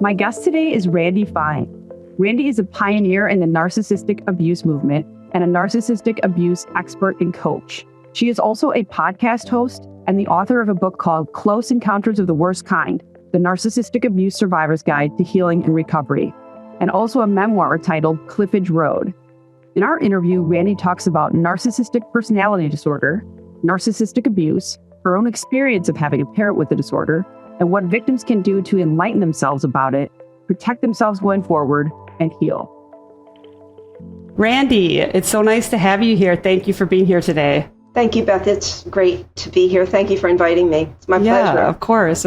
My guest today is Randi Fine. Randi is a pioneer in the narcissistic abuse movement and a narcissistic abuse expert and coach. She is also a podcast host and the author of a book called Close Encounters of the Worst Kind, The Narcissistic Abuse Survivor's Guide to Healing and Recovery, and also a memoir titled Cliffedge Road. In our interview, Randi talks about narcissistic personality disorder, narcissistic abuse, her own experience of having a parent with the disorder, and what victims can do to enlighten themselves about it, protect themselves going forward, and heal. Randi, it's so nice to have you here. Thank you for being here today. Thank you, Beth. It's great to be here. Thank you for inviting me. It's my pleasure. Yeah, of course.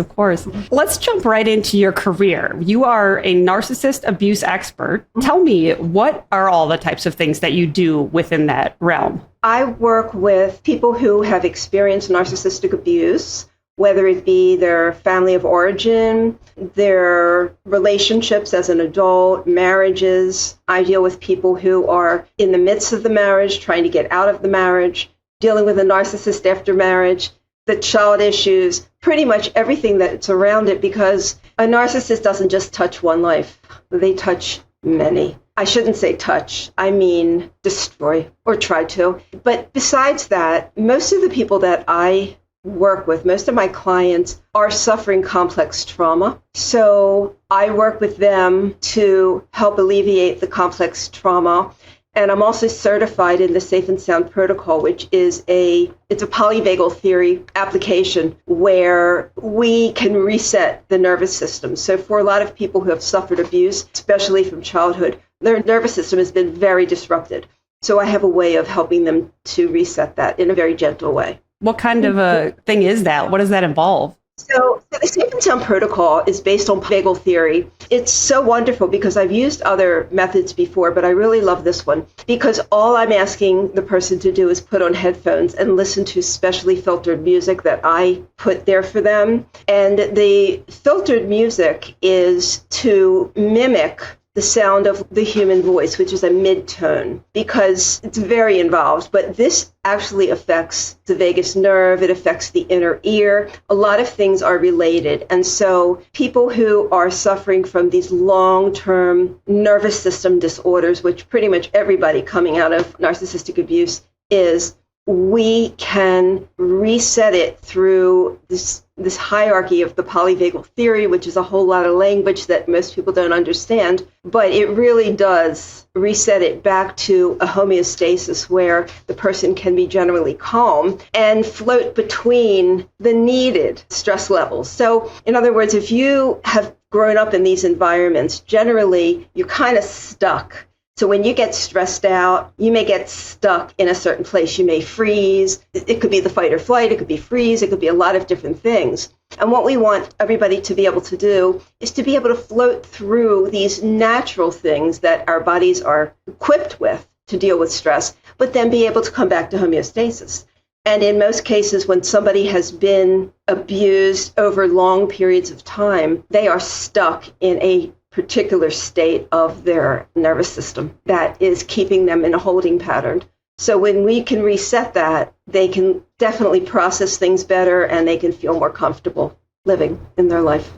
Let's jump right into your career. You are a narcissist abuse expert. Tell me, what are all the types of things that you do within that realm? I work with people who have experienced narcissistic abuse, whether it be their family of origin, their relationships as an adult, marriages. I deal with people who are in the midst of the marriage, trying to get out of the marriage, dealing with a narcissist after marriage, the child issues, pretty much everything that's around it, because a narcissist doesn't just touch one life. They touch many. I shouldn't say touch, I mean destroy or try to. But besides that, most of the people that I work with, most of my clients are suffering complex trauma. So I work with them to help alleviate the complex trauma. And I'm also certified in the Safe and Sound Protocol, which is it's a polyvagal theory application where we can reset the nervous system. So for a lot of people who have suffered abuse, especially from childhood, their nervous system has been very disrupted. So I have a way of helping them to reset that in a very gentle way. What kind of a thing is that? What does that involve? So the Safe and Sound Protocol is based on vagal theory. It's so wonderful because I've used other methods before, but I really love this one because all I'm asking the person to do is put on headphones and listen to specially filtered music that I put there for them. And the filtered music is to mimic the sound of the human voice, which is a mid-tone, because it's very involved. But this actually affects the vagus nerve. It affects the inner ear. A lot of things are related. And so people who are suffering from these long-term nervous system disorders, which pretty much everybody coming out of narcissistic abuse is, we can reset it through this hierarchy of the polyvagal theory, which is a whole lot of language that most people don't understand, but it really does reset it back to a homeostasis where the person can be generally calm and float between the needed stress levels. So in other words, if you have grown up in these environments, generally you're kind of stuck. So when you get stressed out, you may get stuck in a certain place. You may freeze. It could be the fight or flight. It could be freeze. It could be a lot of different things. And what we want everybody to be able to do is to be able to float through these natural things that our bodies are equipped with to deal with stress, but then be able to come back to homeostasis. And in most cases, when somebody has been abused over long periods of time, they are stuck in a particular state of their nervous system that is keeping them in a holding pattern. So when we can reset that, they can definitely process things better and they can feel more comfortable living in their life.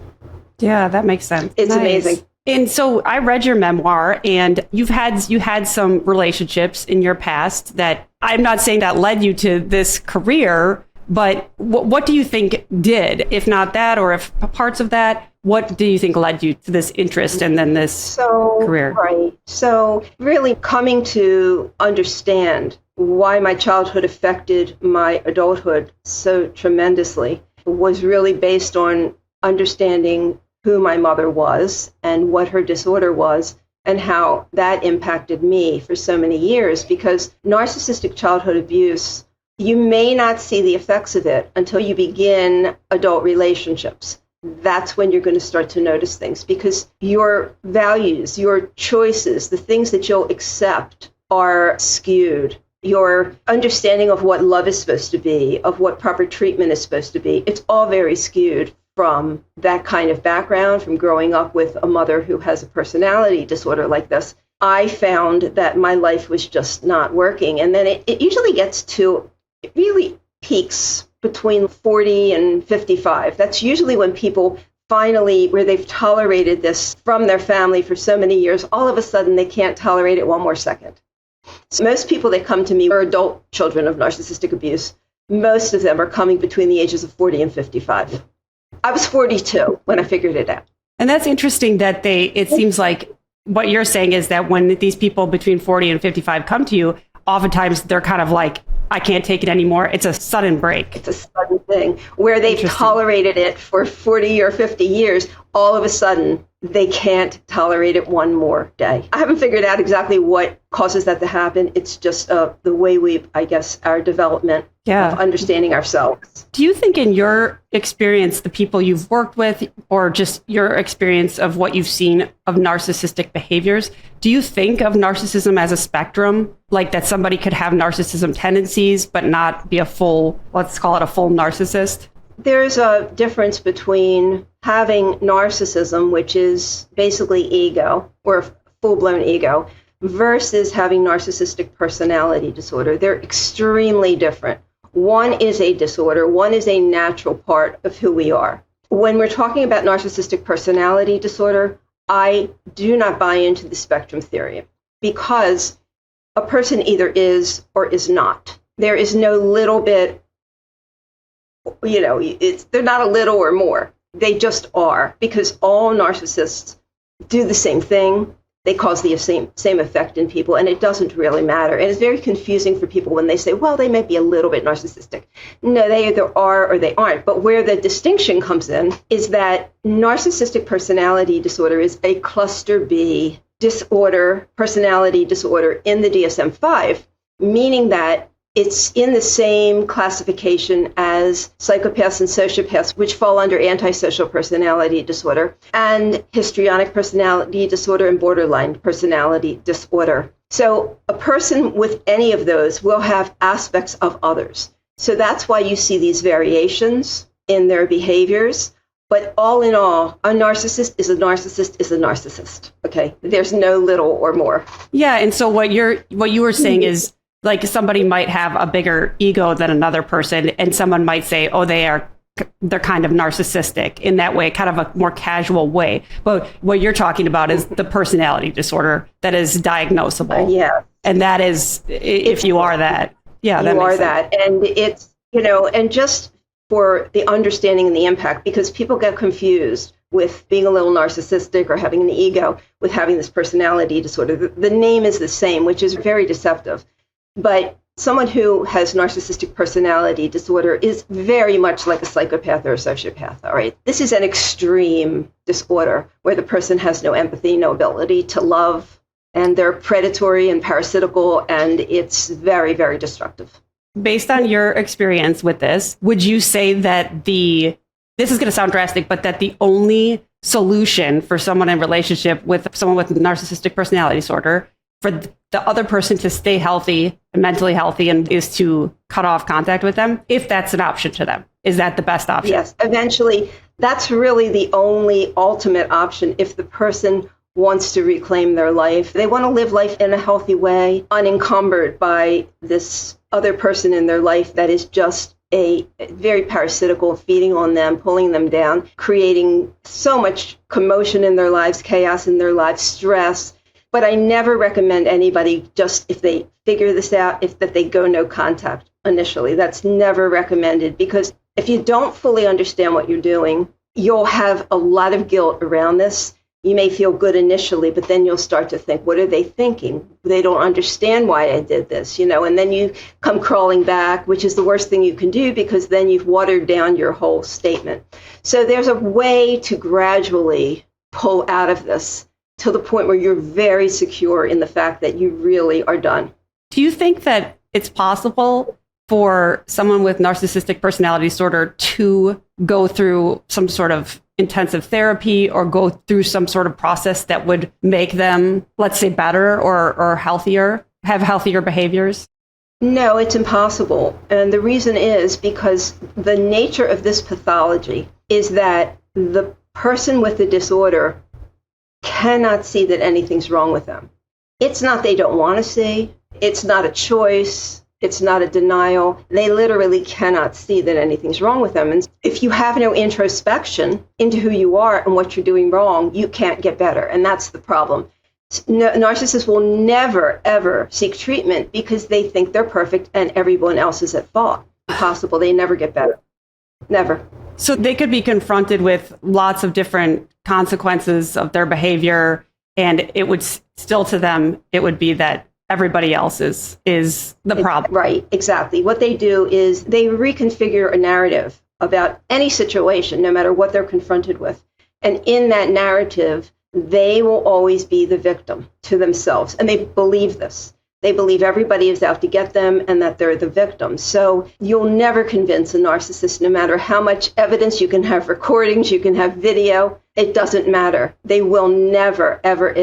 Yeah, that makes sense. It's nice. Amazing. And so I read your memoir, and you had some relationships in your past that I'm not saying that led you to this career, but what do you think did? If not that, or if parts of that, what do you think led you to this interest and then this career? Right. So really coming to understand why my childhood affected my adulthood so tremendously was really based on understanding who my mother was and what her disorder was and how that impacted me for so many years. Because narcissistic childhood abuse, you may not see the effects of it until you begin adult relationships. That's when you're going to start to notice things because your values, your choices, the things that you'll accept are skewed. Your understanding of what love is supposed to be, of what proper treatment is supposed to be, it's all very skewed from that kind of background, from growing up with a mother who has a personality disorder like this. I found that my life was just not working. And then it usually gets to, it really peaks between 40 and 55. That's usually when people finally, where they've tolerated this from their family for so many years, all of a sudden they can't tolerate it one more second. So most people that come to me are adult children of narcissistic abuse. Most of them are coming between the ages of 40 and 55. I was 42 when I figured it out. And that's interesting that it seems like what you're saying is that when these people between 40 and 55 come to you, oftentimes they're kind of like, I can't take it anymore. It's a sudden break. It's a sudden thing where they've tolerated it for 40 or 50 years. All of a sudden, they can't tolerate it one more day. I haven't figured out exactly what causes that to happen. It's just the way our development of understanding ourselves. Do you think in your experience, the people you've worked with, or just your experience of what you've seen of narcissistic behaviors, do you think of narcissism as a spectrum? Like that somebody could have narcissism tendencies, but not be let's call it a full narcissist? There's a difference between having narcissism, which is basically ego or full-blown ego, versus having narcissistic personality disorder. They're extremely different. One is a disorder, one is a natural part of who we are. When we're talking about narcissistic personality disorder, I do not buy into the spectrum theory because a person either is or is not. There is no little bit, they're not a little or more. They just are, because all narcissists do the same thing. They cause the same effect in people, and it doesn't really matter. And it's very confusing for people when they say, well, they might be a little bit narcissistic. No, they either are or they aren't. But where the distinction comes in is that narcissistic personality disorder is a cluster B personality disorder in the DSM-5, meaning that it's in the same classification as psychopaths and sociopaths, which fall under antisocial personality disorder, and histrionic personality disorder and borderline personality disorder. So a person with any of those will have aspects of others. So that's why you see these variations in their behaviors. But all in all, a narcissist is a narcissist is a narcissist. Okay, there's no little or more. Yeah, and so what you were saying is, like, somebody might have a bigger ego than another person, and someone might say, oh, they're kind of narcissistic in that way, kind of a more casual way. But what you're talking about is the personality disorder that is diagnosable. Yeah. And that is, if you are that. Yeah, you are that. And it's, and just for the understanding and the impact, because people get confused with being a little narcissistic or having an ego with having this personality disorder. The name is the same, which is very deceptive. But someone who has narcissistic personality disorder is very much like a psychopath or a sociopath, all right? This is an extreme disorder where the person has no empathy, no ability to love, and they're predatory and parasitical, and it's very, very destructive. Based on your experience with this, would you say that this is going to sound drastic, but that the only solution for someone in relationship with someone with narcissistic personality disorder for the other person to stay healthy and mentally healthy and is to cut off contact with them, if that's an option to them? Is that the best option? Yes, eventually, that's really the only ultimate option if the person wants to reclaim their life. They want to live life in a healthy way, unencumbered by this other person in their life that is just a very parasitical, feeding on them, pulling them down, creating so much commotion in their lives, chaos in their lives, stress. But I never recommend anybody, just if they figure this out, that they go no contact initially. That's never recommended, because if you don't fully understand what you're doing, you'll have a lot of guilt around this. You may feel good initially, but then you'll start to think, what are they thinking? They don't understand why I did this, and then you come crawling back, which is the worst thing you can do, because then you've watered down your whole statement. So there's a way to gradually pull out of this to the point where you're very secure in the fact that you really are done. Do you think that it's possible for someone with narcissistic personality disorder to go through some sort of intensive therapy or go through some sort of process that would make them, let's say, better or healthier, have healthier behaviors? No, it's impossible. And the reason is because the nature of this pathology is that the person with the disorder cannot see that anything's wrong with them. It's not they don't want to see. It's not a choice. It's not a denial. They literally cannot see that anything's wrong with them. And if you have no introspection into who you are and what you're doing wrong, you can't get better. And that's the problem. Narcissists will never, ever seek treatment because they think they're perfect and everyone else is at fault. Impossible. They never get better. Never. So they could be confronted with lots of different consequences of their behavior, and it would still to them, it would be that everybody else is the problem. Right, exactly. What they do is they reconfigure a narrative about any situation, no matter what they're confronted with. And in that narrative, they will always be the victim to themselves. And they believe this. They believe everybody is out to get them and that they're the victim. So you'll never convince a narcissist, no matter how much evidence you can have, recordings, you can have video, it doesn't matter. They will never, ever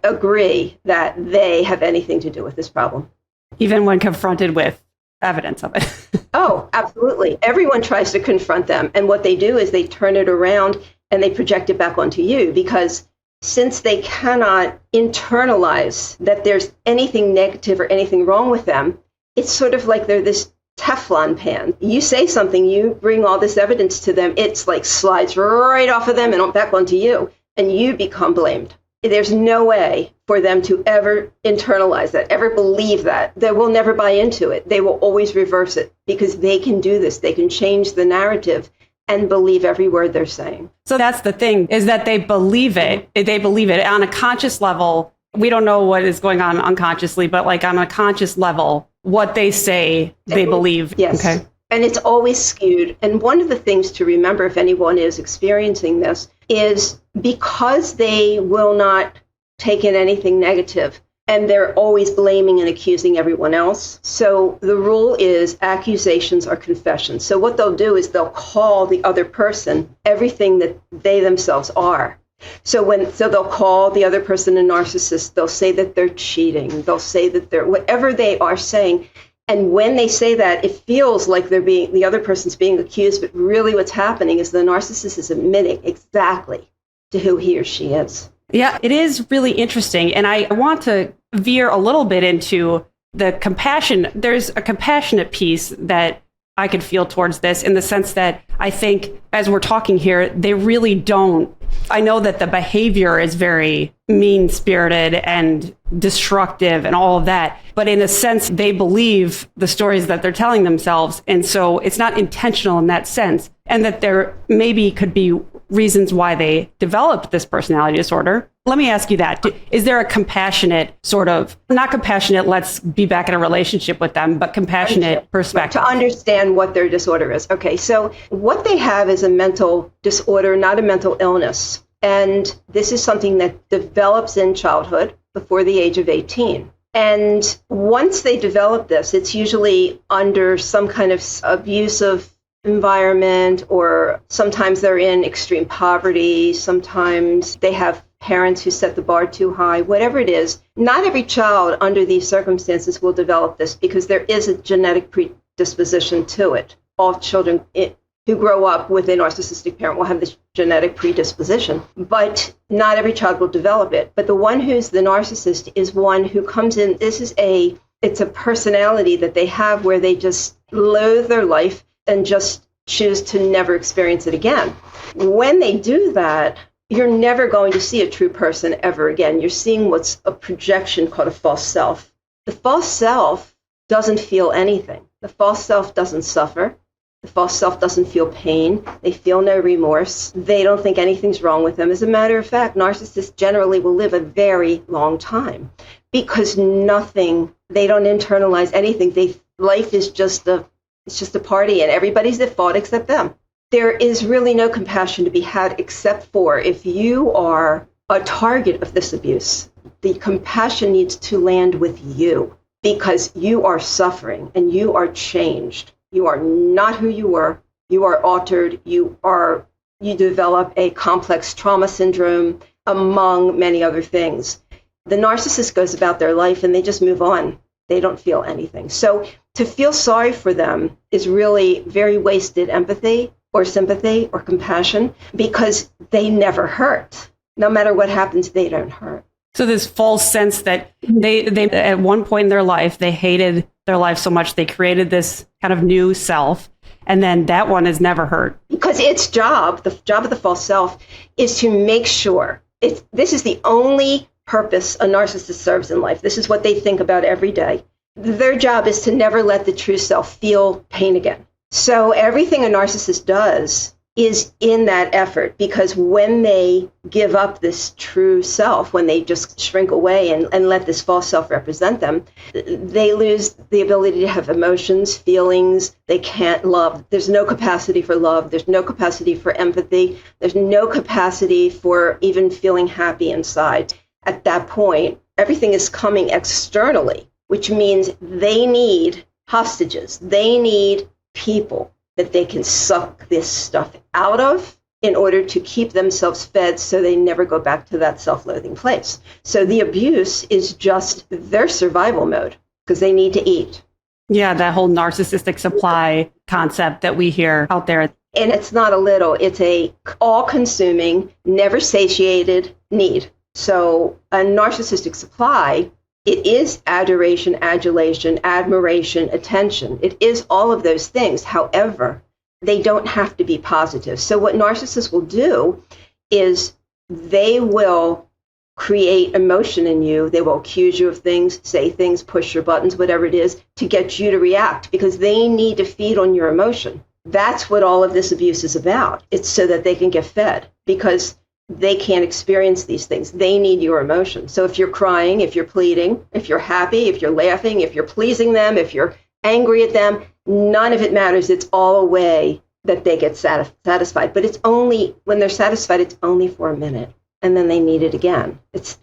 agree that they have anything to do with this problem. Even when confronted with evidence of it. Oh, absolutely. Everyone tries to confront them. And what they do is they turn it around and they project it back onto you, because since they cannot internalize that there's anything negative or anything wrong with them, it's sort of like they're this Teflon pan. You say something, you bring all this evidence to them, it's like slides right off of them and back onto you, and you become blamed. There's no way for them to ever internalize that, ever believe that. They will never buy into it. They will always reverse it because they can do this. They can change the narrative and believe every word they're saying. So that's the thing, is that they believe it. They believe it on a conscious level. We don't know what is going on unconsciously, but like on a conscious level, what they say, they believe. Yes. Okay. And it's always skewed. And one of the things to remember, if anyone is experiencing this, is because they will not take in anything negative, and they're always blaming and accusing everyone else. So the rule is accusations are confessions. So what they'll do is they'll call the other person everything that they themselves are. So they'll call the other person a narcissist. They'll say that they're cheating. They'll say that they're whatever they are saying. And when they say that, it feels like the other person's being accused, but really what's happening is the narcissist is admitting exactly to who he or she is. Yeah, it is really interesting. And I want to veer a little bit into the compassion. There's a compassionate piece that I could feel towards this, in the sense that I think as we're talking here, they really don't. I know that the behavior is very mean-spirited and destructive and all of that, but in a sense, they believe the stories that they're telling themselves. And so it's not intentional in that sense. And that there maybe could be reasons why they developed this personality disorder. Let me ask you that. Is there a compassionate sort of, not compassionate, let's be back in a relationship with them, but compassionate perspective? To understand what their disorder is. Okay, so what they have is a mental disorder, not a mental illness. And this is something that develops in childhood before the age of 18. And once they develop this, it's usually under some kind of abusive environment, or sometimes they're in extreme poverty. Sometimes they have parents who set the bar too high, whatever it is. Not every child under these circumstances will develop this, because there is a genetic predisposition to it. All children who grow up with a narcissistic parent will have this genetic predisposition, but not every child will develop it. But the one who's the narcissist is one who comes in, it's a personality that they have where they just loathe their life and just choose to never experience it again. When they do that, you're never going to see a true person ever again. You're seeing what's a projection called a false self. The false self doesn't feel anything. The false self doesn't suffer. The false self doesn't feel pain. They feel no remorse. They don't think anything's wrong with them. As a matter of fact, narcissists generally will live a very long time because they don't internalize anything. Life is just a party and everybody's at fault except them. There is really no compassion to be had except for if you are a target of this abuse. The compassion needs to land with you because you are suffering and you are changed. You are not who you were. You are altered. You develop a complex trauma syndrome, among many other things. The narcissist goes about their life and they just move on. They don't feel anything. So to feel sorry for them is really very wasted empathy or sympathy or compassion, because they never hurt. No matter what happens, they don't hurt. So this false sense that they at one point in their life, they hated their life so much they created this kind of new self, and then that one is never hurt. Because its job, the job of the false self, is to make sure this is the only purpose a narcissist serves in life. This is what they think about every day. Their job is to never let the true self feel pain again. So everything a narcissist does is in that effort, because when they give up this true self, when they just shrink away and let this false self represent them, they lose the ability to have emotions, feelings. They can't love. There's no capacity for love. There's no capacity for empathy. There's no capacity for even feeling happy inside. At that point, everything is coming externally, which means they need hostages. They need people that they can suck this stuff out of in order to keep themselves fed so they never go back to that self-loathing place. So the abuse is just their survival mode because they need to eat. Yeah, that whole narcissistic supply concept that we hear out there. And it's not a little, it's a all-consuming, never satiated need. So a narcissistic supply, it is adoration, adulation, admiration, attention. It is all of those things. However, they don't have to be positive. So what narcissists will do is they will create emotion in you. They will accuse you of things, say things, push your buttons, whatever it is, to get you to react because they need to feed on your emotion. That's what all of this abuse is about. It's so that they can get fed because they can't experience these things. They need your emotion. So if you're crying, if you're pleading, if you're happy, if you're laughing, if you're pleasing them, if you're angry at them, none of it matters. It's all a way that they get satisfied. But it's only, when they're satisfied, it's only for a minute. And then they need it again.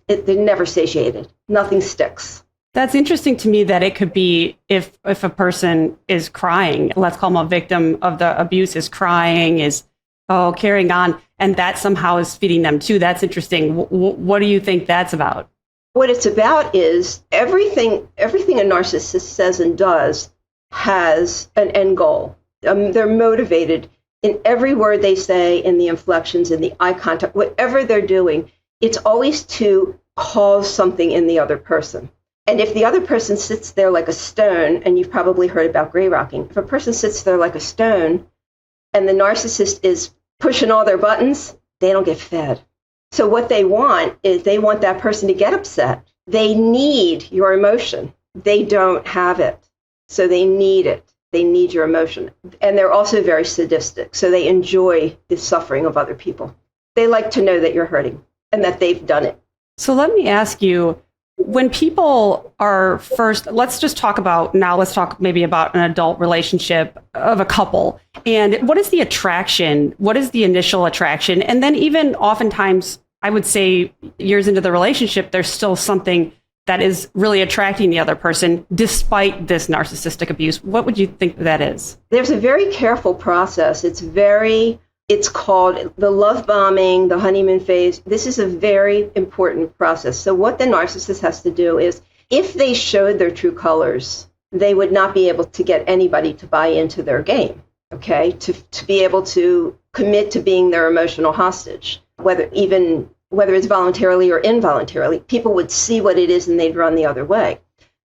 They're never satiated. Nothing sticks. That's interesting to me that it could be if a person is crying, let's call them a victim of the abuse, is crying, is carrying on, and that somehow is feeding them too. That's interesting. What do you think that's about? What it's about is everything a narcissist says and does has an end goal. They're motivated in every word they say, in the inflections, in the eye contact, whatever they're doing. It's always to cause something in the other person. And if the other person sits there like a stone, and you've probably heard about gray rocking, if a person sits there like a stone and the narcissist is pushing all their buttons, they don't get fed. So what they want is they want that person to get upset. They need your emotion. They don't have it. So they need it. They need your emotion. And they're also very sadistic. So they enjoy the suffering of other people. They like to know that you're hurting and that they've done it. So let me ask you, when people are first, let's talk maybe about an adult relationship of a couple. And what is the attraction? What is the initial attraction? And then even oftentimes, I would say years into the relationship, there's still something that is really attracting the other person despite this narcissistic abuse. What would you think that is? There's a very careful process. It's called the love bombing, the honeymoon phase. This is a very important process. So what the narcissist has to do is, if they showed their true colors, they would not be able to get anybody to buy into their game, okay? To be able to commit to being their emotional hostage, whether it's voluntarily or involuntarily. People would see what it is and they'd run the other way.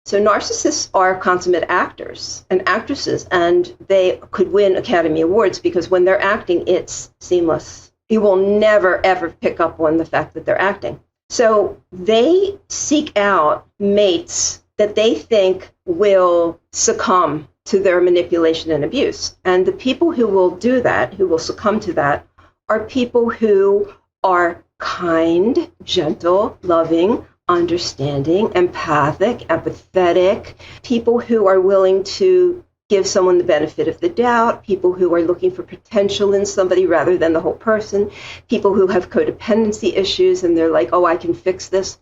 So narcissists are consummate actors and actresses, and they could win Academy Awards because when they're acting, it's seamless. You will never, ever pick up on the fact that they're acting. So they seek out mates that they think will succumb to their manipulation and abuse. And the people who will do that, who will succumb to that, are people who are kind, gentle, loving, understanding, empathic, empathetic, people who are willing to give someone the benefit of the doubt, people who are looking for potential in somebody rather than the whole person, people who have codependency issues and they're like, oh, I can fix this.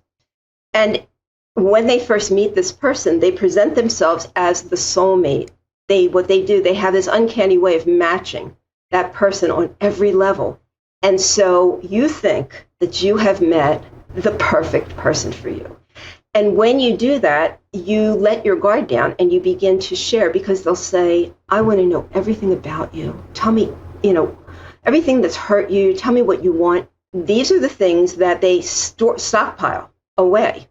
And when they first meet this person, they present themselves as the soulmate. What they do, they have this uncanny way of matching that person on every level. And so you think that you have met the perfect person for you. And when you do that, you let your guard down and you begin to share, because they'll say, I want to know everything about you. Tell me, everything that's hurt you. Tell me what you want. These are the things that they stockpile away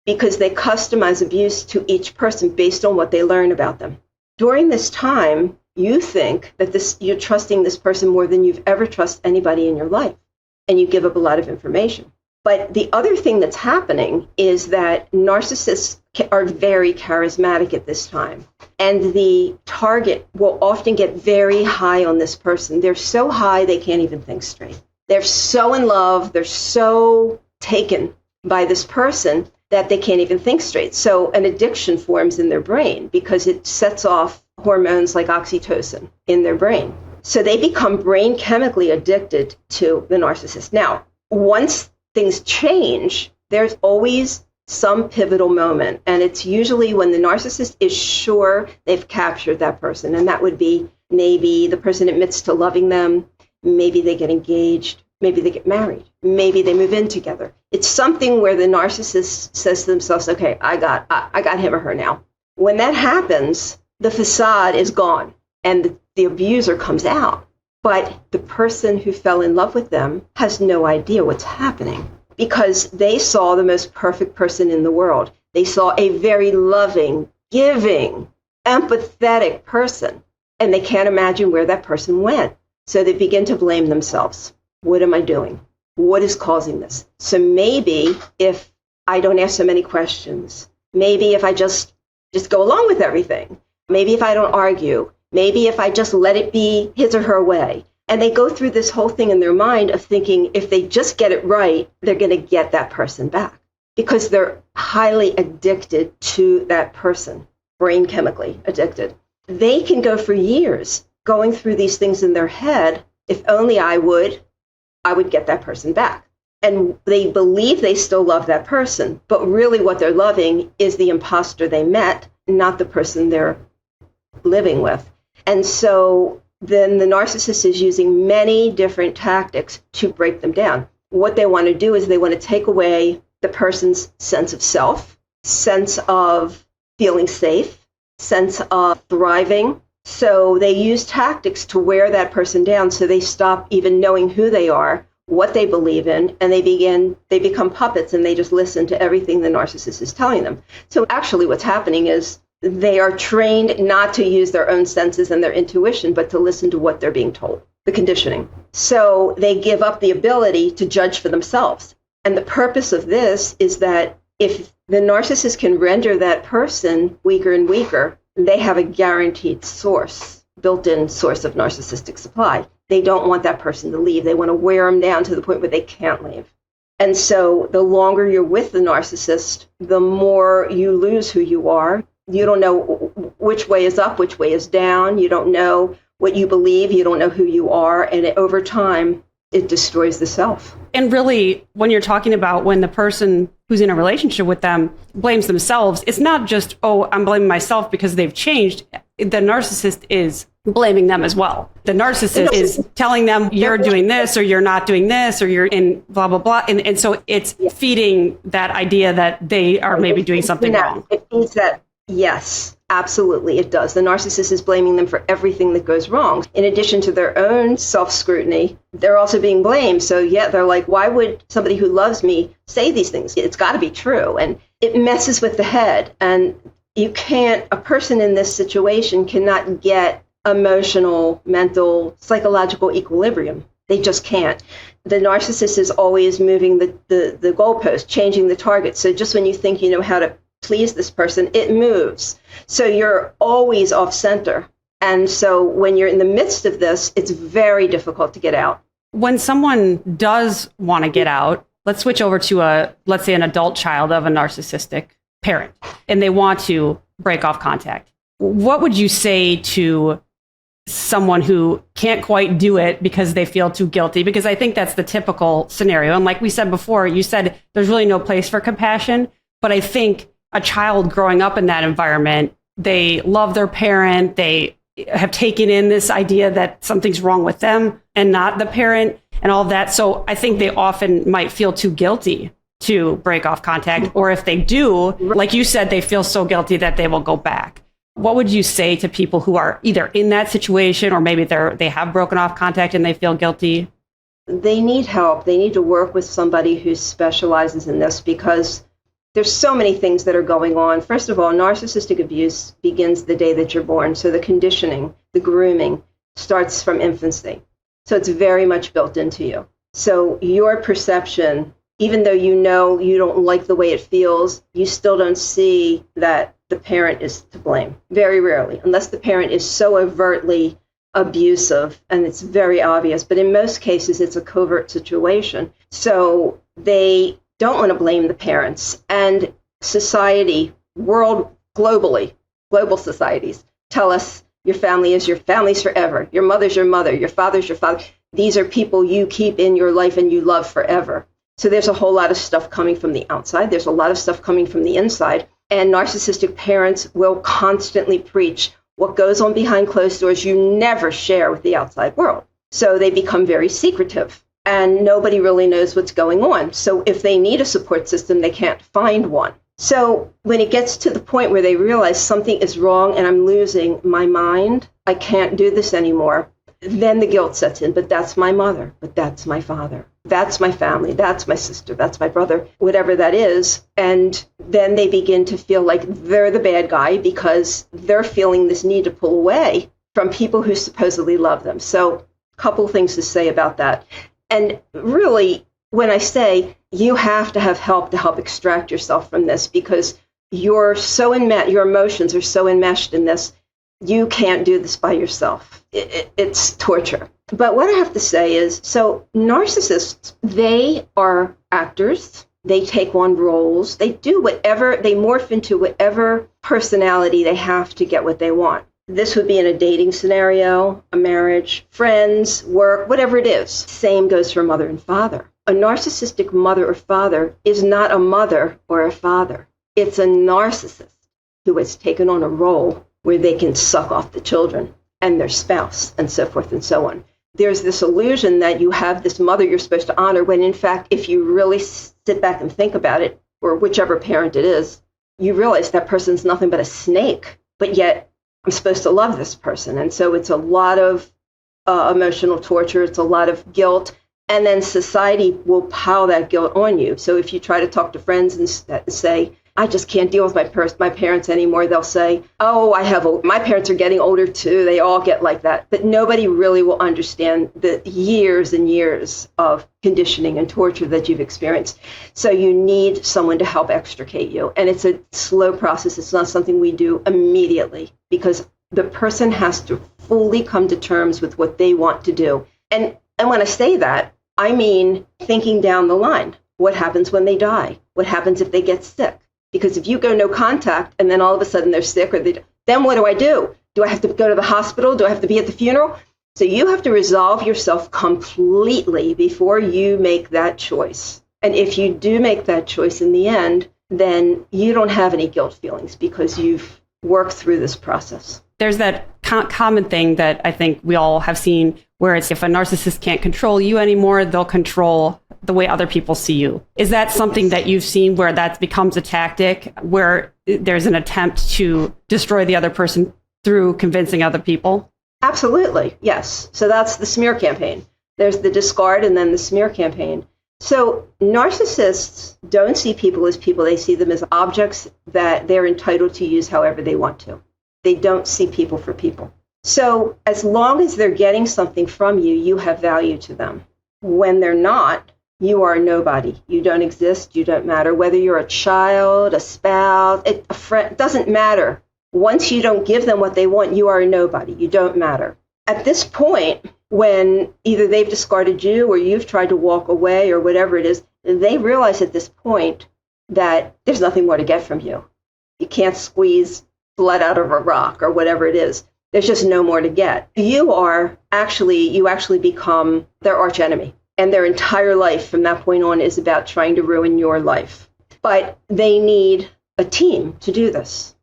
because they customize abuse to each person based on what they learn about them. During this time, you think that you're trusting this person more than you've ever trusted anybody in your life, and you give up a lot of information. But the other thing that's happening is that narcissists are very charismatic at this time, and the target will often get very high on this person. They're so high they can't even think straight. They're so in love, they're so taken by this person that they can't even think straight. So an addiction forms in their brain because it sets off hormones like oxytocin in their brain. So they become brain chemically addicted to the narcissist. Now, once things change, there's always some pivotal moment. And it's usually when the narcissist is sure they've captured that person. And that would be maybe the person admits to loving them. Maybe they get engaged. Maybe they get married. Maybe they move in together. It's something where the narcissist says to themselves, okay, I got him or her now. When that happens, the facade is gone and the abuser comes out. But the person who fell in love with them has no idea what's happening because they saw the most perfect person in the world. They saw a very loving, giving, empathetic person, and they can't imagine where that person went. So they begin to blame themselves. What am I doing? What is causing this? So maybe if I don't ask so many questions, maybe if I just go along with everything, maybe if I don't argue, maybe if I just let it be his or her way. And they go through this whole thing in their mind of thinking if they just get it right, they're going to get that person back because they're highly addicted to that person, brain chemically addicted. They can go for years going through these things in their head. If only I would get that person back. And they believe they still love that person, but really what they're loving is the imposter they met, not the person they're living with. And so then the narcissist is using many different tactics to break them down. What they want to do is they want to take away the person's sense of self, sense of feeling safe, sense of thriving. So they use tactics to wear that person down so they stop even knowing who they are, what they believe in, and they become puppets and they just listen to everything the narcissist is telling them. So actually what's happening is they are trained not to use their own senses and their intuition, but to listen to what they're being told, the conditioning. So they give up the ability to judge for themselves. And the purpose of this is that if the narcissist can render that person weaker and weaker, they have a guaranteed source, built-in source of narcissistic supply. They don't want that person to leave. They want to wear them down to the point where they can't leave. And so the longer you're with the narcissist, the more you lose who you are. You don't know which way is up, which way is down. You don't know what you believe. You don't know who you are. And over time, it destroys the self. And really, when you're talking about when the person who's in a relationship with them blames themselves, it's not just, oh, I'm blaming myself because they've changed. The narcissist is blaming them as well. The narcissist is telling them you're doing this or you're not doing this or you're in blah, blah, blah. And so it's feeding that idea that they are maybe doing something wrong. It feeds that. Yes, absolutely, it does. The narcissist is blaming them for everything that goes wrong. In addition to their own self-scrutiny, they're also being blamed. So, yeah, they're like, why would somebody who loves me say these things? It's got to be true. And it messes with the head. And a person in this situation cannot get emotional, mental, psychological equilibrium. They just can't. The narcissist is always moving the goalpost, changing the target. So just when you think you know how to please this person, it moves. So you're always off center. And so when you're in the midst of this, it's very difficult to get out. When someone does want to get out, let's switch over to let's say an adult child of a narcissistic parent, and they want to break off contact. What would you say to someone who can't quite do it because they feel too guilty? Because I think that's the typical scenario. And like we said before, you said there's really no place for compassion, but I think a child growing up in that environment, they love their parent. They have taken in this idea that something's wrong with them and not the parent and all that. So I think they often might feel too guilty to break off contact. Or if they do, like you said, they feel so guilty that they will go back. What would you say to people who are either in that situation or maybe they have broken off contact and they feel guilty? They need help. They need to work with somebody who specializes in this because there's so many things that are going on. First of all, narcissistic abuse begins the day that you're born. So the conditioning, the grooming starts from infancy. So it's very much built into you. So your perception, even though you know you don't like the way it feels, you still don't see that the parent is to blame. Very rarely, unless the parent is so overtly abusive and it's very obvious. But in most cases, it's a covert situation. So they don't want to blame the parents. And society, global societies tell us your family is your family's forever. Your mother's your mother. Your father's your father. These are people you keep in your life and you love forever. So there's a whole lot of stuff coming from the outside. There's a lot of stuff coming from the inside. And narcissistic parents will constantly preach what goes on behind closed doors you never share with the outside world. So they become very secretive and nobody really knows what's going on. So if they need a support system, they can't find one. So when it gets to the point where they realize something is wrong and I'm losing my mind, I can't do this anymore, then the guilt sets in. But that's my mother, but that's my father, that's my family, that's my sister, that's my brother, whatever that is. And then they begin to feel like they're the bad guy because they're feeling this need to pull away from people who supposedly love them. So a couple things to say about that. And really, when I say you have to have help to help extract yourself from this because you're so your emotions are so enmeshed in this, you can't do this by yourself. It's torture. But what I have to say is, so narcissists, they are actors. They take on roles. They do whatever, they morph into whatever personality they have to get what they want. This would be in a dating scenario, a marriage, friends, work, whatever it is. Same goes for mother and father. A narcissistic mother or father is not a mother or a father. It's a narcissist who has taken on a role where they can suck off the children and their spouse and so forth and so on. There's this illusion that you have this mother you're supposed to honor when, in fact, if you really sit back and think about it, or whichever parent it is, you realize that person's nothing but a snake, but yet I'm supposed to love this person. And so it's a lot of emotional torture. It's a lot of guilt. And then society will pile that guilt on you. So if you try to talk to friends and say, I just can't deal with my parents anymore, they'll say, oh, my parents are getting older too. They all get like that. But nobody really will understand the years and years of conditioning and torture that you've experienced. So you need someone to help extricate you. And it's a slow process. It's not something we do immediately because the person has to fully come to terms with what they want to do. And when I say that, I mean thinking down the line. What happens when they die? What happens if they get sick? Because if you go no contact and then all of a sudden they're sick, then what do? Do I have to go to the hospital? Do I have to be at the funeral? So you have to resolve yourself completely before you make that choice. And if you do make that choice in the end, then you don't have any guilt feelings because you've worked through this process. There's that common thing that I think we all have seen where it's if a narcissist can't control you anymore, they'll control the way other people see you. Is that something that you've seen where that becomes a tactic where there's an attempt to destroy the other person through convincing other people? Absolutely, yes. So that's the smear campaign. There's the discard and then the smear campaign. So narcissists don't see people as people. They see them as objects that they're entitled to use however they want to. They don't see people for people. So as long as they're getting something from you, you have value to them. When they're not, you are nobody. You don't exist. You don't matter. Whether you're a child, a spouse, a friend, doesn't matter. Once you don't give them what they want, you are a nobody. You don't matter. At this point, when either they've discarded you or you've tried to walk away or whatever it is, they realize at this point that there's nothing more to get from you. You can't squeeze blood out of a rock or whatever it is. There's just no more to get. You actually become their arch enemy. And their entire life from that point on is about trying to ruin your life. But they need a team to do this.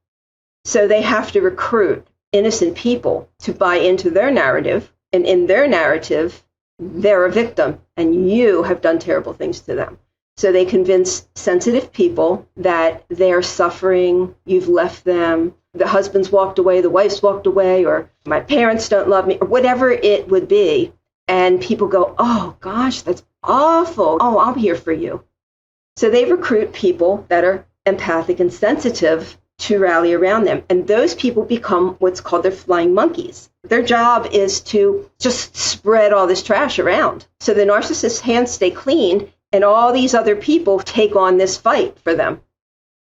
So they have to recruit innocent people to buy into their narrative. And in their narrative, they're a victim and you have done terrible things to them. So they convince sensitive people that they're suffering, you've left them, the husband's walked away, the wife's walked away, or my parents don't love me, or whatever it would be. And people go, oh, gosh, that's awful. Oh, I'm here for you. So they recruit people that are empathic and sensitive to rally around them. And those people become what's called their flying monkeys. Their job is to just spread all this trash around. So the narcissist's hands stay clean, and all these other people take on this fight for them.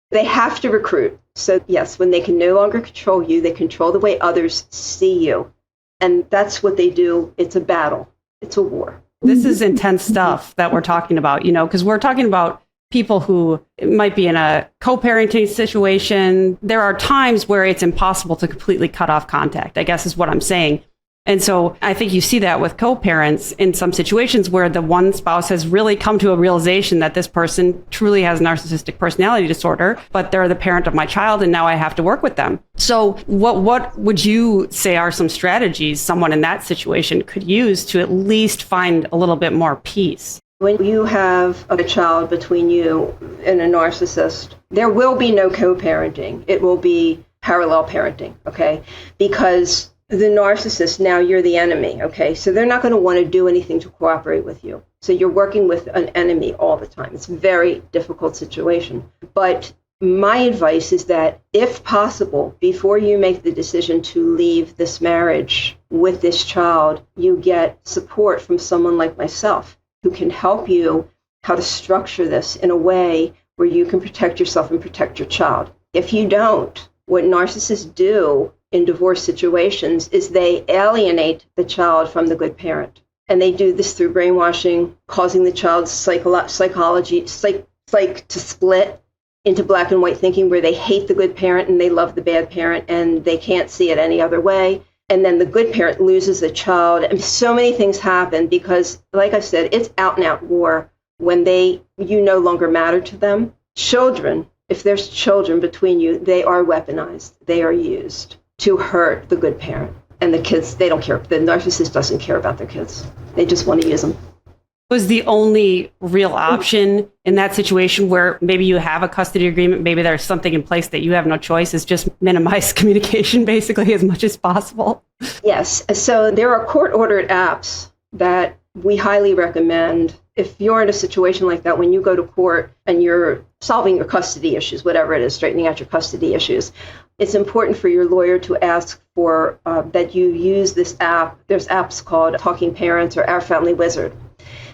They have to recruit. So yes, when they can no longer control you, they control the way others see you. And that's what they do. It's a battle. It's a war. This is intense stuff that we're talking about, because we're talking about people who might be in a co-parenting situation. There are times where it's impossible to completely cut off contact, I guess is what I'm saying. And so I think you see that with co-parents in some situations where the one spouse has really come to a realization that this person truly has narcissistic personality disorder, but they're the parent of my child and now I have to work with them. So what would you say are some strategies someone in that situation could use to at least find a little bit more peace? When you have a child between you and a narcissist, there will be no co-parenting. It will be parallel parenting, okay? Because the narcissist, now you're the enemy, okay? So they're not going to want to do anything to cooperate with you. So you're working with an enemy all the time. It's a very difficult situation. But my advice is that if possible, before you make the decision to leave this marriage with this child, you get support from someone like myself who can help you how to structure this in a way where you can protect yourself and protect your child. If you don't, what narcissists do in divorce situations is they alienate the child from the good parent. And they do this through brainwashing, causing the child's psyche to split into black and white thinking, where they hate the good parent and they love the bad parent and they can't see it any other way. And then the good parent loses the child. And so many things happen because, like I said, it's out and out war when you no longer matter to them. Children, if there's children between you, they are weaponized. They are used to hurt the good parent. And the kids, they don't care. The narcissist doesn't care about their kids. They just want to use them. Was the only real option in that situation where maybe you have a custody agreement, maybe there's something in place that you have no choice, is just minimize communication basically as much as possible? Yes. So there are court-ordered apps that we highly recommend. If you're in a situation like that, when you go to court and you're solving your custody issues, whatever it is, straightening out your custody issues, it's important for your lawyer to ask for that you use this app. There's apps called Talking Parents or Our Family Wizard.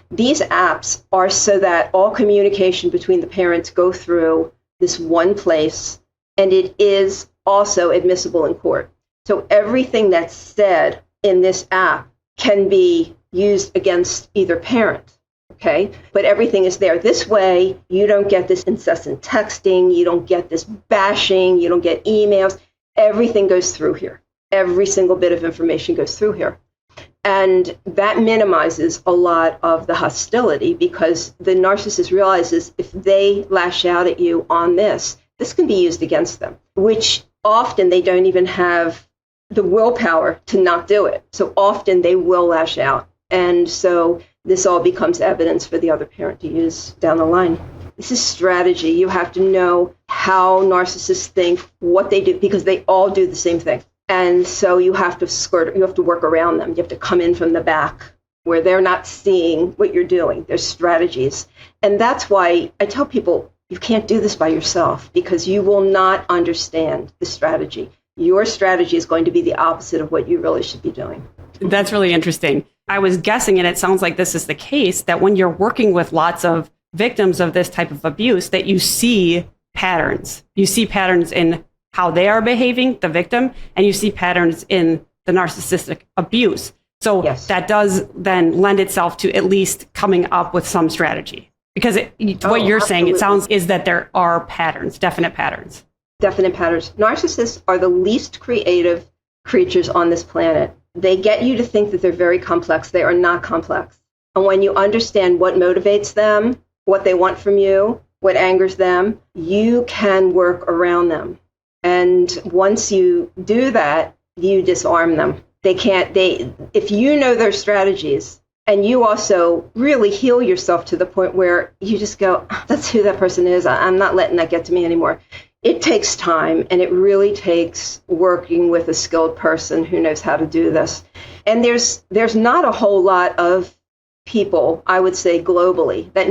These apps are so that all communication between the parents go through this one place, and it is also admissible in court. So everything that's said in this app can be used against either parent, okay? But everything is there. This way, you don't get this incessant texting, you don't get this bashing, you don't get emails. Everything goes through here. Every single bit of information goes through here. And that minimizes a lot of the hostility because the narcissist realizes if they lash out at you on this can be used against them, which often they don't even have the willpower to not do it. So often they will lash out. And so this all becomes evidence for the other parent to use down the line. This is strategy. You have to know how narcissists think, what they do, because they all do the same thing. And so you have to work around them. You have to come in from the back where they're not seeing what you're doing. There's strategies. And that's why I tell people, you can't do this by yourself because you will not understand the strategy. Your strategy is going to be the opposite of what you really should be doing. That's really interesting. I was guessing, and it sounds like this is the case, that when you're working with lots of victims of this type of abuse, that you see patterns. You see patterns in how they are behaving, the victim, and you see patterns in the narcissistic abuse. So yes, that does then lend itself to at least coming up with some strategy. Because what you're saying, it sounds, is that there are patterns, definite patterns. Definite patterns. Narcissists are the least creative creatures on this planet. They get you to think that they're very complex. They are not complex. And when you understand what motivates them, what they want from you, what angers them, you can work around them. And once you do that, you disarm them. If you know their strategies and you also really heal yourself to the point where you just go, that's who that person is. I'm not letting that get to me anymore. It takes time, and it really takes working with a skilled person who knows how to do this. And there's not a whole lot of people, I would say globally, that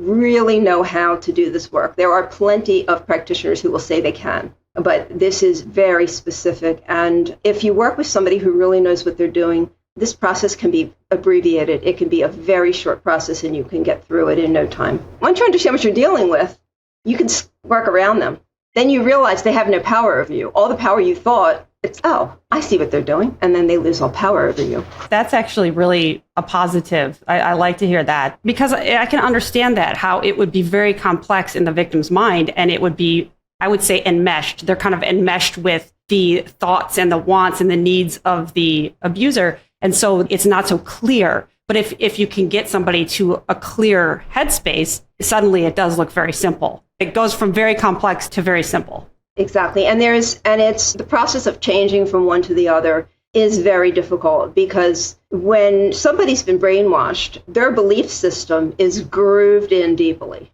really know how to do this work. There are plenty of practitioners who will say they can, but this is very specific. And if you work with somebody who really knows what they're doing, this process can be abbreviated. It can be a very short process and you can get through it in no time. Once you understand what you're dealing with, you can work around them. Then you realize they have no power over you. All the power you thought, it's, oh, I see what they're doing. And then they lose all power over you. That's actually really a positive. I like to hear that, because I can understand that, how it would be very complex in the victim's mind. And it would be, I would say, enmeshed. They're kind of enmeshed with the thoughts and the wants and the needs of the abuser. And so it's not so clear. But if you can get somebody to a clear headspace, suddenly it does look very simple. It goes from very complex to very simple. Exactly. And it's the process of changing from one to the other is very difficult, because when somebody's been brainwashed, their belief system is grooved in deeply.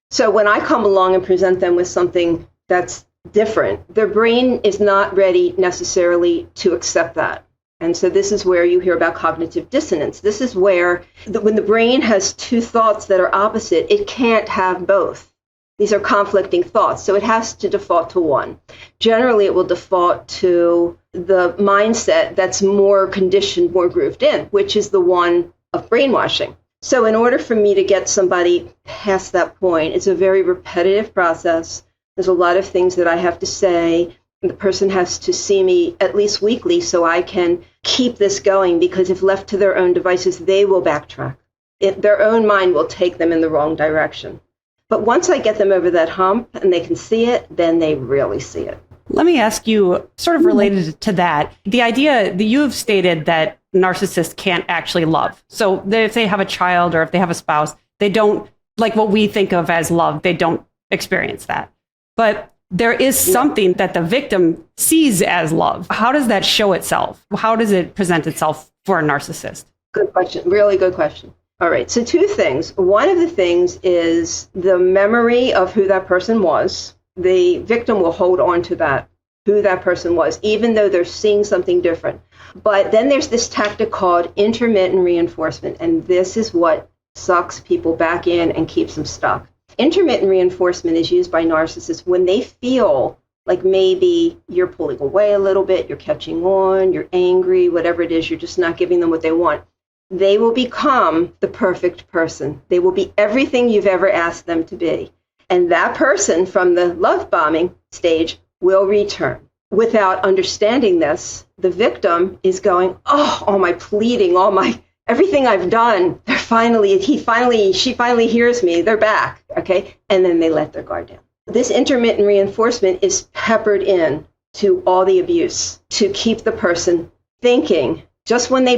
So when I come along and present them with something that's different, their brain is not ready necessarily to accept that. And so this is where you hear about cognitive dissonance. This is where when the brain has two thoughts that are opposite, it can't have both. These are conflicting thoughts, so it has to default to one. Generally, it will default to the mindset that's more conditioned, more grooved in, which is the one of brainwashing. So in order for me to get somebody past that point, it's a very repetitive process. There's a lot of things that I have to say. The person has to see me at least weekly so I can keep this going, because if left to their own devices, they will backtrack. Their own mind will take them in the wrong direction. But once I get them over that hump and they can see it, then they really see it. Let me ask you, sort of related to that, the idea that you have stated that narcissists can't actually love. So if they have a child or if they have a spouse, they don't, like what we think of as love, they don't experience that. But there is something that the victim sees as love. How does that show itself? How does it present itself for a narcissist? Good question. Really good question. All right. So two things. One of the things is the memory of who that person was. The victim will hold on to that, who that person was, even though they're seeing something different. But then there's this tactic called intermittent reinforcement. And this is what sucks people back in and keeps them stuck. Intermittent reinforcement is used by narcissists when they feel like maybe you're pulling away a little bit, you're catching on, you're angry, whatever it is, you're just not giving them what they want. They will become the perfect person. They will be everything you've ever asked them to be. And that person from the love bombing stage will return. Without understanding this, the victim is going, oh, all my pleading, everything I've done, she finally hears me, they're back, okay? And then they let their guard down. This intermittent reinforcement is peppered in to all the abuse to keep the person thinking. Just when they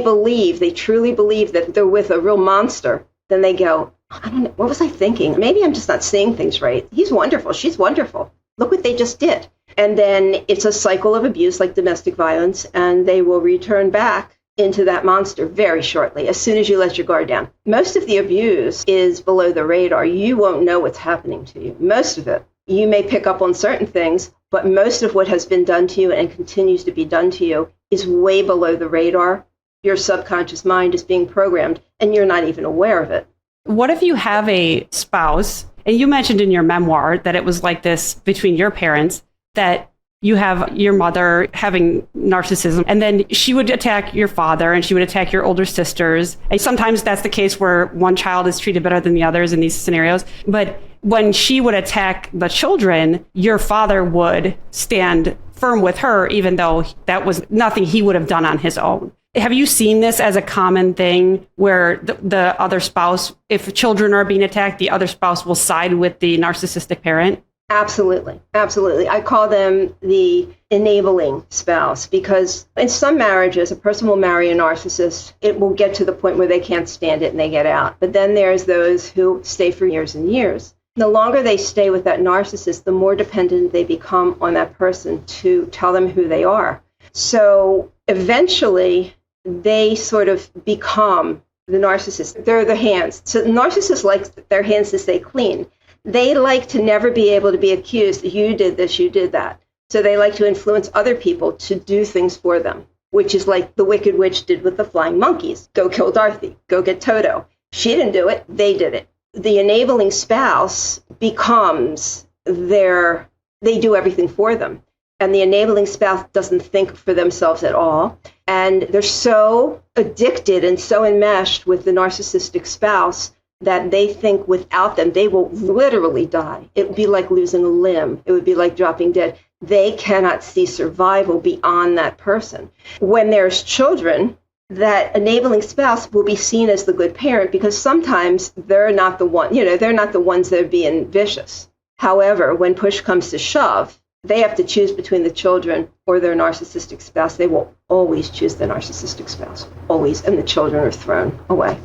truly believe that they're with a real monster, then they go, I don't know, what was I thinking? Maybe I'm just not seeing things right. He's wonderful. She's wonderful. Look what they just did. And then it's a cycle of abuse like domestic violence, and they will return back into that monster very shortly, as soon as you let your guard down. Most of the abuse is below the radar. You won't know what's happening to you. Most of it. You may pick up on certain things, but most of what has been done to you and continues to be done to you is way below the radar. Your subconscious mind is being programmed, and you're not even aware of it. What if you have a spouse, and you mentioned in your memoir that it was like this between your parents, that you have your mother having narcissism, and then she would attack your father, and she would attack your older sisters. And sometimes that's the case where one child is treated better than the others in these scenarios. But when she would attack the children, your father would stand firm with her, even though that was nothing he would have done on his own. Have you seen this as a common thing where the other spouse, if children are being attacked, the other spouse will side with the narcissistic parent? Absolutely. Absolutely. I call them the enabling spouse, because in some marriages, a person will marry a narcissist. It will get to the point where they can't stand it and they get out. But then there's those who stay for years and years. The longer they stay with that narcissist, the more dependent they become on that person to tell them who they are. So eventually, they sort of become the narcissist. They're the hands. So the narcissist likes their hands to stay clean. They like to never be able to be accused, you did this, you did that. So they like to influence other people to do things for them. which is like the Wicked Witch did with the flying monkeys. Go kill Dorothy. Go get Toto. She didn't do it. They did it. The enabling spouse becomes they do everything for them. And the enabling spouse doesn't think for themselves at all. And they're so addicted and so enmeshed with the narcissistic spouse that they think without them, they will literally die. It would be like losing a limb. It would be like dropping dead. They cannot see survival beyond that person. When there's children, that enabling spouse will be seen as the good parent because sometimes they're not the one, they're not the ones that are being vicious. However, when push comes to shove, they have to choose between the children or their narcissistic spouse. They will always choose the narcissistic spouse, always, and the children are thrown away.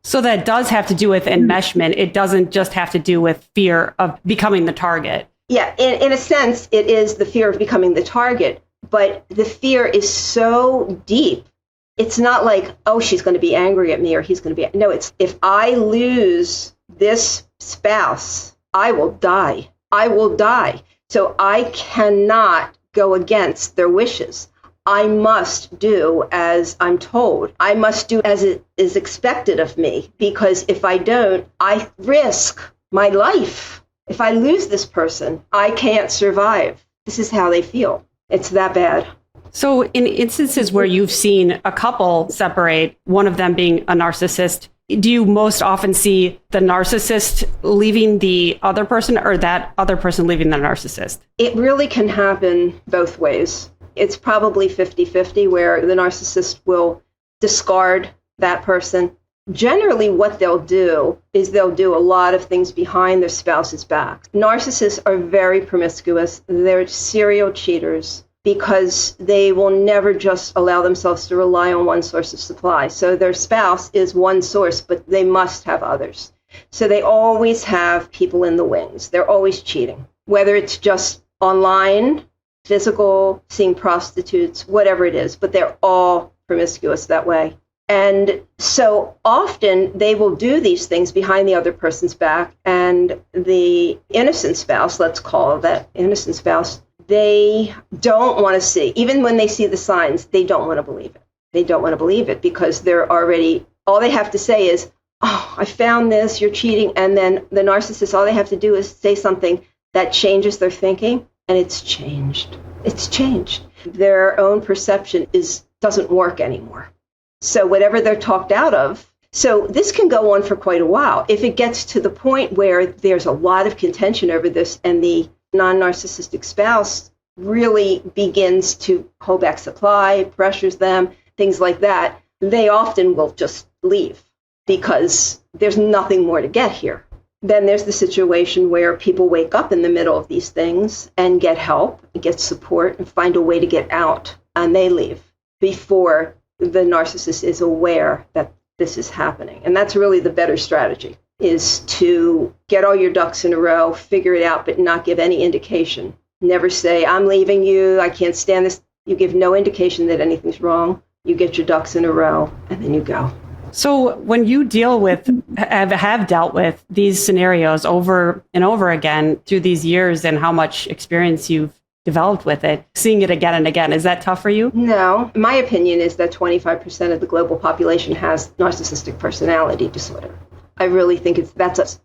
So that does have to do with enmeshment. It doesn't just have to do with fear of becoming the target. Yeah, in a sense, it is the fear of becoming the target, but the fear is so deep. It's not like, oh, she's going to be angry at me or he's going to be. No, it's if I lose this spouse, I will die. I will die. So I cannot go against their wishes. I must do as I'm told. I must do as it is expected of me, because if I don't, I risk my life. If I lose this person, I can't survive. This is how they feel. It's that bad. So in instances where you've seen a couple separate, one of them being a narcissist, do you most often see the narcissist leaving the other person or that other person leaving the narcissist? It really can happen both ways. It's probably 50-50 where the narcissist will discard that person. Generally, what they'll do is they'll do a lot of things behind their spouse's back. Narcissists are very promiscuous. They're serial cheaters because they will never just allow themselves to rely on one source of supply. So their spouse is one source, but they must have others. So they always have people in the wings. They're always cheating, whether it's just online, physical, seeing prostitutes, whatever it is, but they're all promiscuous that way. And so often they will do these things behind the other person's back, and the innocent spouse, let's call that innocent spouse, they don't want to see, even when they see the signs, they don't want to believe it. They don't want to believe it because they're already, all they have to say is, oh, I found this, you're cheating. And then the narcissist, all they have to do is say something that changes their thinking. And it's changed. It's changed. Their own perception doesn't work anymore. So whatever they're talked out of. So this can go on for quite a while. If it gets to the point where there's a lot of contention over this and the non-narcissistic spouse really begins to hold back supply, pressures them, things like that, they often will just leave because there's nothing more to get here. Then there's the situation where people wake up in the middle of these things and get help, get support, and find a way to get out, and they leave before the narcissist is aware that this is happening. And that's really the better strategy, is to get all your ducks in a row, figure it out, but not give any indication. Never say, I'm leaving you, I can't stand this. You give no indication that anything's wrong. You get your ducks in a row, and then you go. So when you deal with, have dealt with these scenarios over and over again through these years and how much experience you've developed with it, seeing it again and again, is that tough for you? No. My opinion is that 25% of the global population has narcissistic personality disorder. I really think that's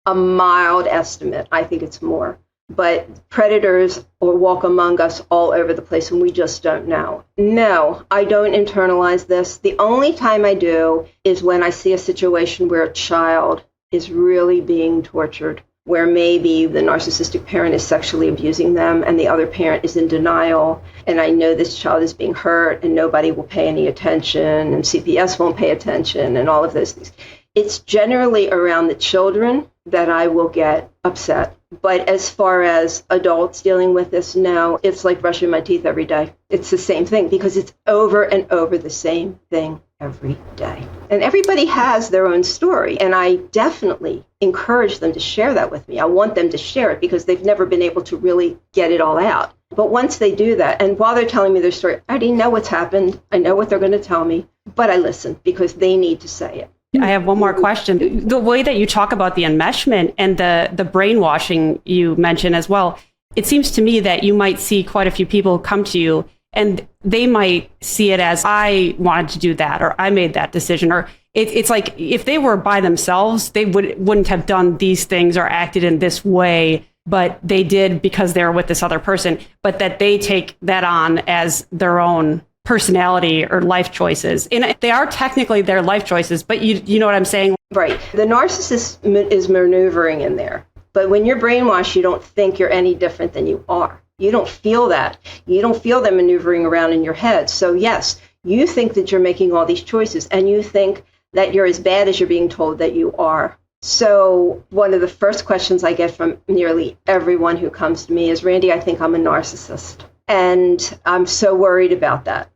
a mild estimate. I think it's more. But predators walk among us all over the place, and we just don't know. No, I don't internalize this. The only time I do is when I see a situation where a child is really being tortured, where maybe the narcissistic parent is sexually abusing them and the other parent is in denial, and I know this child is being hurt and nobody will pay any attention and CPS won't pay attention and all of those things. It's generally around the children that I will get upset. But as far as adults dealing with this, no, it's like brushing my teeth every day. It's the same thing because it's over and over the same thing every day. And everybody has their own story. And I definitely encourage them to share that with me. I want them to share it because they've never been able to really get it all out. But once they do that, and while they're telling me their story, I already know what's happened. I know what they're going to tell me, but I listen because they need to say it. I have one more question. The way that you talk about the enmeshment and the brainwashing you mentioned as well, it seems to me that you might see quite a few people come to you And they might see it as, I wanted to do that, or I made that decision, or it's like if they were by themselves, they wouldn't have done these things or acted in this way, but they did because they were with this other person, but that they take that on as their own personality or life choices. And they are technically their life choices, but you know what I'm saying? Right. The narcissist is maneuvering in there. But when you're brainwashed, you don't think you're any different than you are. You don't feel that. You don't feel them maneuvering around in your head. So yes, you think that you're making all these choices, and you think that you're as bad as you're being told that you are. So one of the first questions I get from nearly everyone who comes to me is, Randi, I think I'm a narcissist. And I'm so worried about that.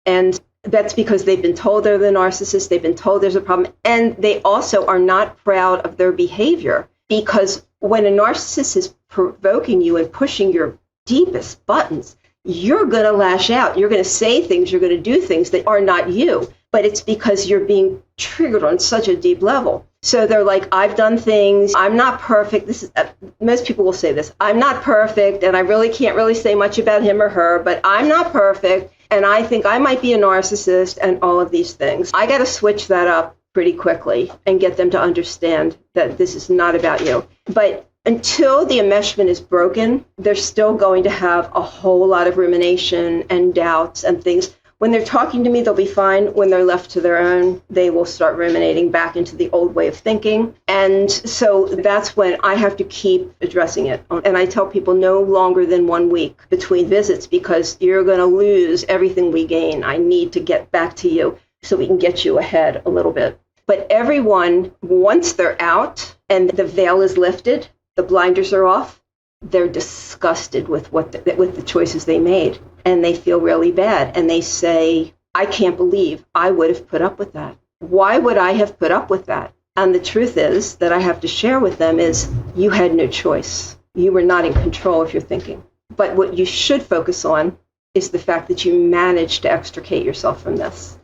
And that's because they've been told they're the narcissist. They've been told there's a problem. And they also are not proud of their behavior, because when a narcissist is provoking you and pushing your deepest buttons, you're going to lash out. You're going to say things, you're going to do things that are not you, but it's because you're being triggered on such a deep level. So they're like, I've done things, I'm not perfect. This is most people will say this. I'm not perfect, and I really can't really say much about him or her, but I'm not perfect, and I think I might be a narcissist, and all of these things. I got to switch that up pretty quickly and get them to understand that this is not about you. But until the enmeshment is broken, they're still going to have a whole lot of rumination and doubts and things. When they're talking to me, they'll be fine. When they're left to their own, they will start ruminating back into the old way of thinking. And so that's when I have to keep addressing it. And I tell people no longer than 1 week between visits, because you're going to lose everything we gain. I need to get back to you so we can get you ahead a little bit. But everyone, once they're out and the veil is lifted, the blinders are off, they're disgusted with with the choices they made, and they feel really bad, and they say, I can't believe I would have put up with that. Why would I have put up with that? And the truth is that I have to share with them is, you had no choice. You were not in control of your thinking. But what you should focus on is the fact that you managed to extricate yourself from this.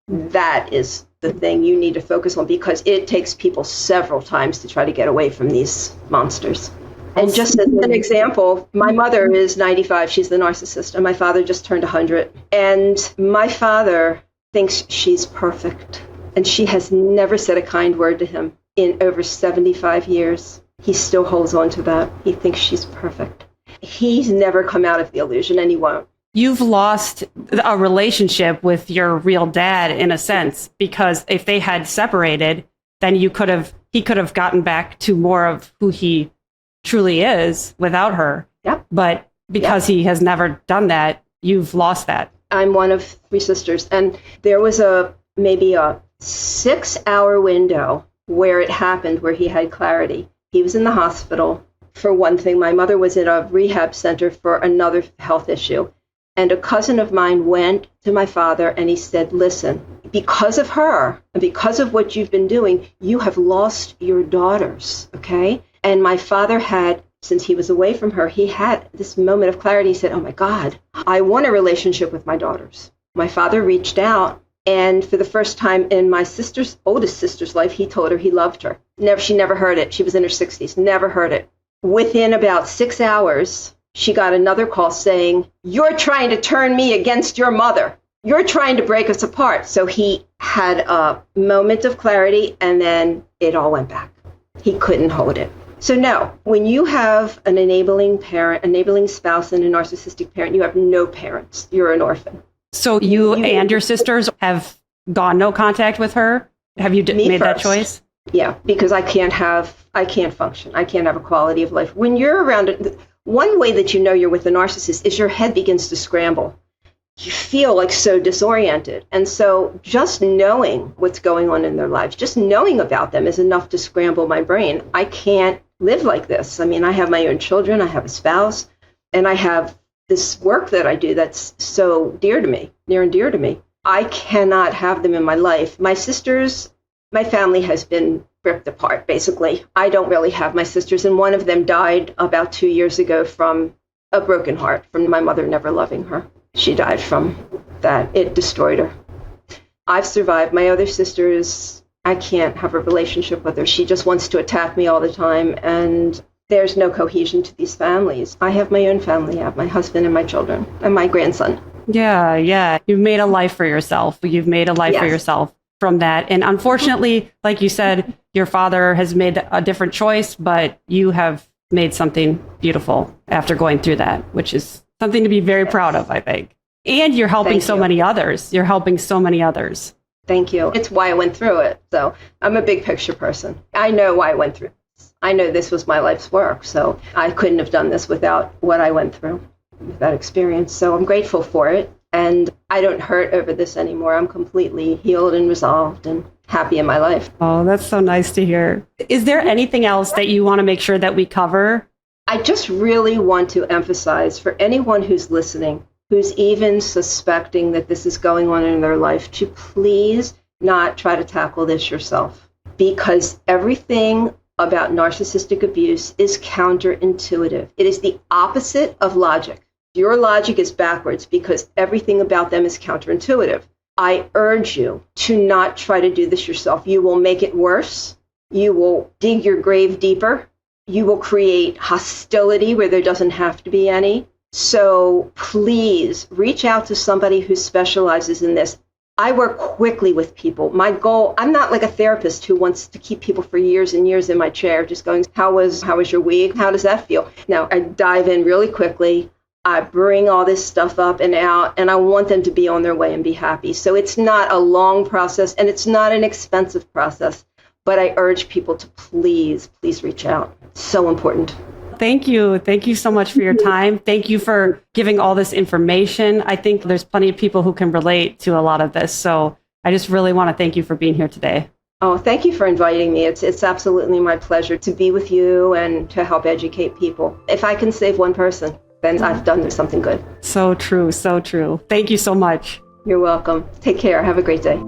That is the thing you need to focus on, because it takes people several times to try to get away from these monsters. And just as an example, my mother is 95. She's the narcissist. And my father just turned 100. And my father thinks she's perfect. And she has never said a kind word to him in over 75 years. He still holds on to that. He thinks she's perfect. He's never come out of the illusion, and he won't. You've lost a relationship with your real dad in a sense, because if they had separated, then he could have gotten back to more of who he truly is without her. Yep. But because he has never done that, you've lost that. I'm one of 3 sisters, and there was maybe a 6-hour window where it happened, where he had clarity. He was in the hospital for one thing. My mother was in a rehab center for another health issue. And a cousin of mine went to my father and he said, listen, because of her and because of what you've been doing, you have lost your daughters, okay? And my father had, since he was away from her, he had this moment of clarity. He said, oh my God, I want a relationship with my daughters. My father reached out, and for the first time in my oldest sister's life, he told her he loved her. She never heard it. She was in her 60s, never heard it. Within about 6 hours, she got another call saying, you're trying to turn me against your mother. You're trying to break us apart. So he had a moment of clarity, and then it all went back. He couldn't hold it. So no, when you have an enabling parent, enabling spouse, and a narcissistic parent, you have no parents. You're an orphan. So you and your sisters have gone no contact with her? Have you made that choice? Yeah, because I can't function. I can't have a quality of life. When you're around it, one way that you know you're with a narcissist is your head begins to scramble. You feel like so disoriented. And so just knowing what's going on in their lives, just knowing about them is enough to scramble my brain. I can't live like this. I mean, I have my own children, I have a spouse, and I have this work that I do that's so dear to me, near and dear to me. I cannot have them in my life. My sisters, my family has been ripped apart, basically. I don't really have my sisters, and one of them died about 2 years ago from a broken heart, from my mother never loving her. She died from that. It destroyed her. I've survived. My other sisters, I can't have a relationship with her. She just wants to attack me all the time, and there's no cohesion to these families. I have my own family. I have my husband and my children and my grandson. Yeah, yeah. You've made a life for yourself. You've made a life for yourself from that. And unfortunately, like you said, your father has made a different choice, but you have made something beautiful after going through that, which is something to be very proud of, I think. And you're helping many others. You're helping so many others. Thank you. It's why I went through it. So I'm a big picture person. I know why I went through this. I know this was my life's work. So I couldn't have done this without what I went through, with that experience. So I'm grateful for it. And I don't hurt over this anymore. I'm completely healed and resolved and happy in my life. Oh, that's so nice to hear. Is there anything else that you want to make sure that we cover? I just really want to emphasize for anyone who's listening, who's even suspecting that this is going on in their life, to please not try to tackle this yourself, because everything about narcissistic abuse is counterintuitive. It is the opposite of logic. Your logic is backwards because everything about them is counterintuitive. I urge you to not try to do this yourself. You will make it worse. You will dig your grave deeper. You will create hostility where there doesn't have to be any. So please reach out to somebody who specializes in this. I work quickly with people. My goal, I'm not like a therapist who wants to keep people for years and years in my chair, just going, how was your week? How does that feel? No, I dive in really quickly. I bring all this stuff up and out, and I want them to be on their way and be happy. So it's not a long process, and it's not an expensive process, but I urge people to please reach out. It's so important. Thank you. Thank you so much for your time. Thank you for giving all this information. I think there's plenty of people who can relate to a lot of this. So I just really want to thank you for being here today. Oh, thank you for inviting me. It's absolutely my pleasure to be with you and to help educate people. If I can save one person, then I've done something good. So true. So true. Thank you so much. You're welcome. Take care. Have a great day.